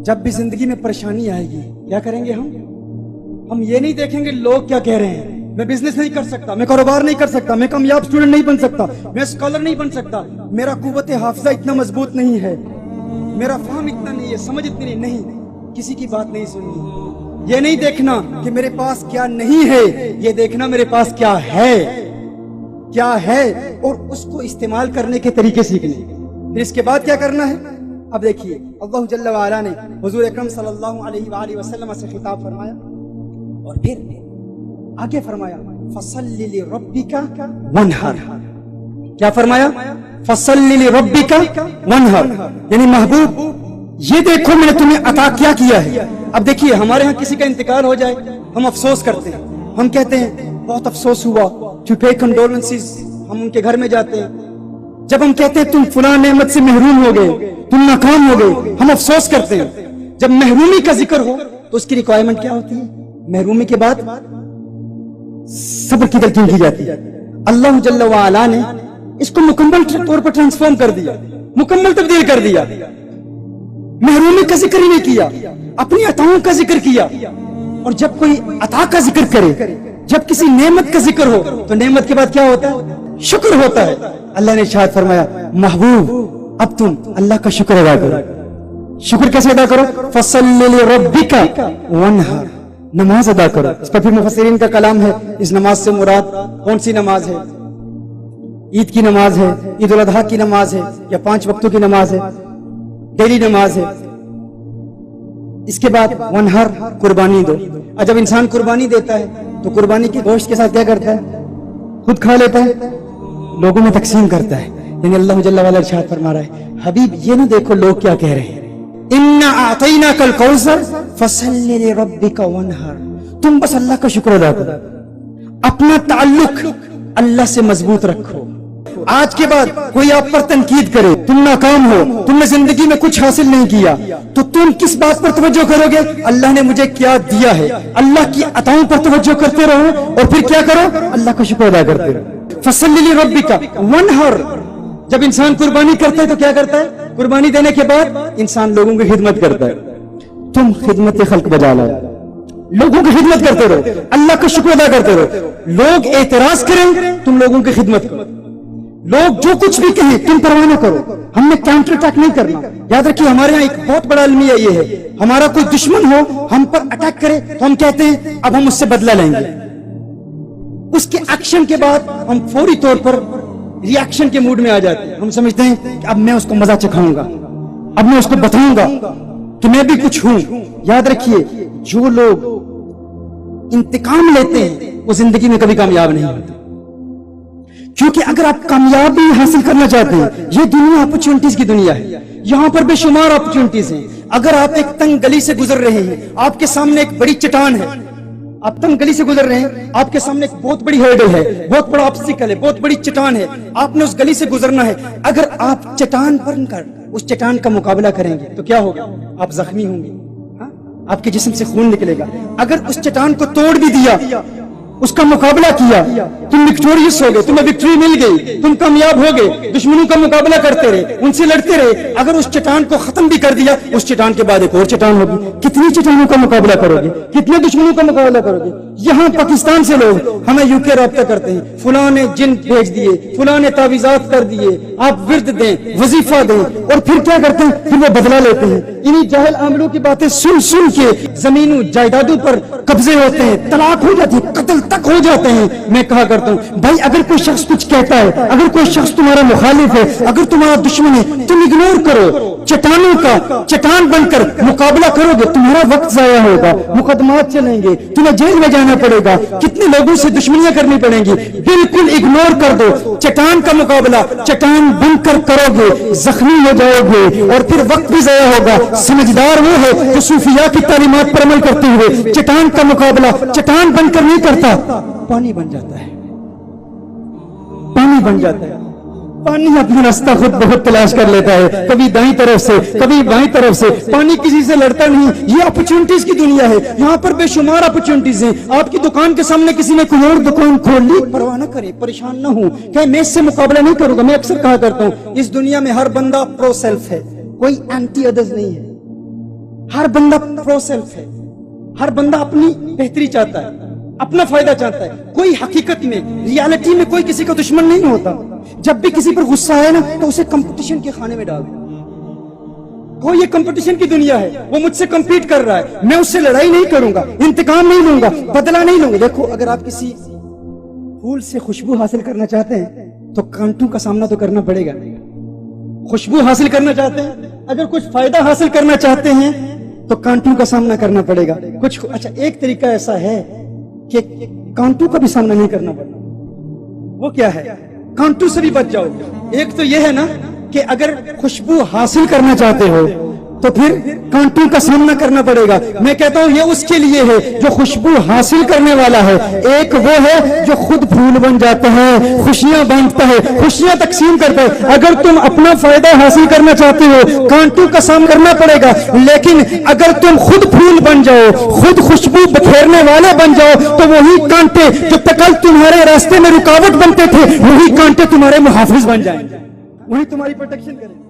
जब भी जिंदगी में परेशानी आएगी क्या करेंगे हम ये नहीं देखेंगे लोग क्या कह रहे हैं। मैं बिजनेस नहीं कर सकता, मैं कारोबार नहीं कर सकता, मैं कामयाब स्टूडेंट नहीं बन सकता, मैं स्कॉलर नहीं बन सकता, मेरा कुव्वत हाफिजा इतना मजबूत नहीं है, मेरा फाहम इतना नहीं है, समझ इतनी नहीं, किसी की बात नहीं सुननी। ये नहीं देखना कि मेरे पास क्या नहीं है, ये देखना मेरे पास क्या है और उसको इस्तेमाल करने के तरीके सीखने। फिर इसके बाद क्या करना है? अब देखिए अल्लाह जल्ल व अला ने हुजूर अकरम सल्लल्लाहु अलैहि वसल्लम से खिताब फरमाया और फिर आगे फरमाया फसल्लि लिरब्बिका वनहर। क्या फरमाया? फसल्लि लिरब्बिका वनहर, यानी महबूब ये देखो मैंने तुम्हें अता क्या किया है। अब देखिए हमारे यहाँ किसी का इंतकाल हो जाए हम अफसोस करते हैं, हम कहते हैं बहुत अफसोस हुआ, टू पे कंडोलेंसेस, हम उनके घर में जाते हैं। जब हम कहते हैं तुम फलां नेमत से महरूम हो गए, तुम नाकाम हो गए, हम अफसोस करते हैं। जब महरूमी का जिक्र हो तो उसकी रिक्वायरमेंट क्या होती है? महरूमी के बाद सब्र की तलकीन की जाती है। अल्लाह जल्ल व अला ने इसको मुकम्मल तौर पर ट्रांसफॉर्म कर दिया, मुकम्मल तब्दील कर दिया। महरूमी का जिक्र ही नहीं किया, अपनी अताओं का जिक्र किया। और जब कोई अता का जिक्र करे, जब किसी नेमत का जिक्र हो तो नेमत के बाद क्या होता है? शुक्र होता है। अल्लाह ने इरशाद फरमाया महबूब अब तुम अल्लाह का शुक्र अदा करो। शुक्र कैसे अदा करो? फसल्लि लिरब्बिका वनहर, नमाज अदा करो। इस पर फिर मुफस्सिरीन का कलाम है, इस नमाज से मुराद कौन सी नमाज है? ईद की नमाज है, ईद उल अजहा की नमाज है, या 5 वक्तों की नमाज है, डेली नमाज है। इसके बाद वनहर, कुर्बानी दो। और जब इंसान कुर्बानी देता है तो कुर्बानी के गोश्त के साथ क्या करता है? खुद खा लेता है, लोगों में तकसीम करता है। यानी अल्लाह जल्ल व अला इरशाद फरमा रहा है हबीब ये ना देखो लोग क्या कह रहे हैं, इन्ना आतैनाकल कौसर फसल्लि लिरब्बिका वनहर। तुम बस अल्लाह का शुक्र अदा करो, अपना ताल्लुक अल्लाह से मजबूत रखो। आज के बाद कोई आप पर तनकीद करे, तुम नाकाम हो, तुमने जिंदगी में कुछ हासिल नहीं किया, तो तुम किस बात पर तवज्जो करोगे? अल्लाह ने मुझे क्या दिया है, अल्लाह की अताओं पर तवज्जो करते रहो और फिर क्या करो? अल्लाह का शुक्र अदा करते रहो। फसल्लि लिरब्बिका वनहर। जब इंसान कुर्बानी करता है तो क्या करता है? कुर्बानी देने के बाद इंसान लोगों की खिदमत करता है। तुम खिदमत खल्क बजा लाओ, लोगों की खिदमत करते रहो, अल्लाह का शुक्र अदा करते रहो। लोग एतराज करें तुम लोगों की खिदमत करो, लोग जो कुछ भी कहें तुम परवाह न करो। हमने काउंटर अटैक नहीं करना। याद रखिए हमारे यहाँ एक बहुत बड़ा अलमिया ये है, हमारा कोई दुश्मन हो हम पर अटैक करे तो हम कहते हैं अब हम उससे बदला लेंगे। उसके एक्शन के बाद हम फौरी तौर पर रिएक्शन के मूड में आ जाते हैं। हम समझते हैं कि अब मैं उसको मजा चखाऊंगा, अब मैं उसको बताऊंगा कि मैं भी कुछ हूं। याद रखिए जो लोग इंतकाम लेते हैं वो जिंदगी में कभी कामयाब नहीं होते, क्योंकि अगर आप कामयाबी हासिल करना चाहते हैं, ये दुनिया अपॉर्चुनिटीज की दुनिया है, यहाँ पर बेशुमार अपॉर्चुनिटीज हैं। अगर आप एक तंग गली से गुजर रहे हैं, आपके सामने एक बड़ी चट्टान है, आप तंग गली से गुजर रहे हैं, आपके सामने एक बहुत बड़ी हर्डल है, बहुत बड़ा ऑब्स्टिकल है, बहुत बड़ी चट्टान है, आपने उस गली से गुजरना है। अगर आप चट्टान बनकर उस चट्टान का मुकाबला करेंगे तो क्या होगा? आप जख्मी होंगे, आपके जिस्म से खून निकलेगा। अगर उस चट्टान को तोड़ भी दिया, उसका मुकाबला किया, तुम विक्टोरियस हो गए, तुम्हें विक्ट्री मिल गई, तुम कामयाब हो गए, दुश्मनों का मुकाबला करते रहे, उनसे लड़ते रहे। अगर उस चट्टान को खत्म भी कर दिया, उस चट्टान के बाद एक और चट्टान होगी। कितनी चट्टानों का मुकाबला करोगे? कितने दुश्मनों का मुकाबला करोगे? यहाँ पाकिस्तान से लोग हमें यूके रब्ता करते हैं, फुलां ने जिन भेज दिए, फुलां ने तावीज़ात कर दिए, आप विर्द दें, वजीफा दें, और फिर क्या करते हैं? फिर वो बदला लेते हैं। इन्हीं जाहिल आमलों की बातें सुन सुन के जमीनों जायदादों पर कब्जे होते हैं, तलाक हो जाती है, कत्ल तक हो जाते हैं। मैं कहा करता हूँ भाई अगर कोई शख्स कुछ कहता है, अगर कोई शख्स तुम्हारा मुखालिफ है, अगर तुम्हारा दुश्मन है, तुम इग्नोर करो। चट्टानों का चट्टान बनकर मुकाबला करोगे, तुम्हारा वक्त जाया होगा, मुकदमात चलेंगे, तुम्हें जेल में जाना पड़ेगा, कितने लोगों से दुश्मनियां करनी पड़ेंगी। बिल्कुल इग्नोर कर दो। चट्टान का मुकाबला चट्टान बनकर करोगे, जख्मी हो जाओगे और फिर वक्त भी जाया होगा। समझदार वो है जो सूफिया की तालीमात पर अमल करते हुए चट्टान का मुकाबला चट्टान बनकर नहीं करता, पानी बन जाता है, पानी बन जाता है। पानी अपना रास्ता खुद बहुत तलाश कर लेता है, कभी दाईं तरफ से कभी बाईं तरफ से, पानी किसी से लड़ता नहीं। ये अपॉर्चुनिटीज की दुनिया है, यहाँ पर बेशुमार अपॉर्चुनिटीज हैं। आपकी दुकान के सामने किसी ने कोई और दुकान खोल ली, परवाह न करे, परेशान न हो, क्या मैं इससे मुकाबला नहीं करूंगा। मैं अक्सर कहा करता हूँ इस दुनिया में हर बंदा प्रो सेल्फ है, कोई एंटी अदर्स नहीं है। ہر بندہ پرو سیلف ہے، ہر بندہ اپنی بہتری چاہتا ہے، اپنا فائدہ چاہتا ہے. کوئی حقیقت میں ریالٹی میں کوئی کسی کا دشمن نہیں ہوتا. جب بھی کسی پر غصہ آئے نا تو اسے کمپٹیشن کے خانے میں ڈال دیں. وہ یہ کمپٹیشن کی دنیا ہے، وہ مجھ سے کمپیٹ کر رہا ہے، میں اس سے لڑائی نہیں کروں گا، انتقام نہیں لوں گا، بدلہ نہیں لوں گا. دیکھو اگر آپ کسی پھول سے خوشبو حاصل کرنا چاہتے ہیں تو کانٹوں کا سامنا تو کرنا پڑے گا. خوشبو حاصل کرنا چاہتے ہیں، اگر کچھ فائدہ حاصل کرنا چاہتے ہیں تو کانٹوں کا سامنا کرنا پڑے گا. اچھا ایک طریقہ ایسا ہے کہ کانٹوں کا بھی سامنا نہیں کرنا پڑتا. وہ کیا ہے؟ کانٹوں سے بھی بچ جاؤ. ایک تو یہ ہے نا کہ اگر خوشبو حاصل کرنا چاہتے ہو تو پھر کانٹوں کا سامنا کرنا پڑے گا. میں کہتا ہوں یہ اس کے لیے ہے جو خوشبو حاصل کرنے والا ہے. ایک وہ ہے جو خود پھول بن جاتا ہے، خوشیاں بانٹتا ہے، خوشیاں تقسیم کرتا ہے. اگر تم اپنا فائدہ حاصل کرنا چاہتے ہو کانٹوں کا سامنا کرنا پڑے گا، لیکن اگر تم خود پھول بن جاؤ، خود خوشبو بکھیرنے والے بن جاؤ تو وہی کانٹے جو کل تمہارے راستے میں رکاوٹ بنتے تھے وہی کانٹے تمہارے محافظ بن جائیں گے، وہی تمہاری پروٹیکشن کریں گے.